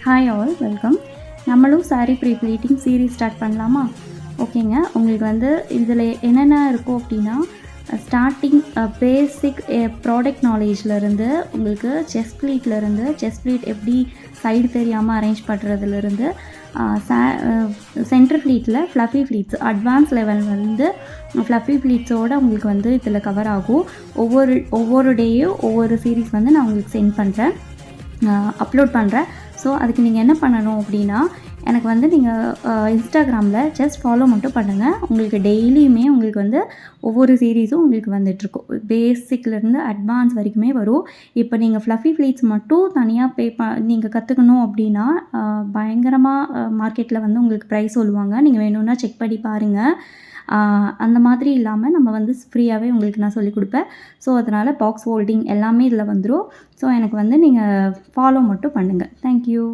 Hi all welcome. நம்மளும் sari pre pleating series start பண்ணலாமா? ஓகேங்க. உங்களுக்கு வந்து இதில் என்னென்ன இருக்கும் அப்படின்னா, ஸ்டார்டிங் பேசிக் ப்ராடக்ட் நாலேஜ்லேருந்து உங்களுக்கு செஸ்ட் ப்ளீட் எப்படி சைடு தெரியாமல் அரேஞ்ச் பண்ணுறதுலேருந்து சென்டர் ப்ளீட்டில் ஃப்ளஃபி ப்ளீட்ஸ் அட்வான்ஸ் லெவல் வந்து ஃப்ளஃபி ப்ளீட்ஸோடு உங்களுக்கு வந்து இதில் கவர் ஆகும். ஒவ்வொரு டேயும் ஒவ்வொரு சீரீஸ் வந்து நான் உங்களுக்கு சென்ட் பண்ணுறேன், அப்லோட் பண்ணுறேன். ஸோ அதுக்கு நீங்கள் என்ன பண்ணணும் அப்படின்னா, எனக்கு வந்து நீங்கள் இன்ஸ்டாகிராமில் ஜஸ்ட் ஃபாலோ மட்டும் பண்ணுங்கள். உங்களுக்கு டெய்லியுமே உங்களுக்கு வந்து ஒவ்வொரு சீரீஸும் உங்களுக்கு வந்துட்டுருக்கும். பேசிக்லேருந்து அட்வான்ஸ் வரைக்குமே வரும். இப்போ நீங்கள் ஃப்ளஃபி ப்ளீட்ஸ் மட்டும் தனியாக நீங்கள் கற்றுக்கணும் அப்படின்னா பயங்கரமாக மார்க்கெட்டில் வந்து உங்களுக்கு ப்ரைஸ் சொல்லுவாங்க. நீங்கள் வேணும்னா செக் பண்ணி பாருங்கள். அந்த மாதிரி இல்லாமல் நம்ம வந்து ஃப்ரீயாகவே உங்களுக்கு நான் சொல்லிக் கொடுப்பேன். ஸோ அதனால் பாக்ஸ் ஹோல்டிங் எல்லாமே இதில் வந்துடும். ஸோ எனக்கு வந்து நீங்கள் ஃபாலோ மட்டும் பண்ணுங்கள். தேங்க்யூ.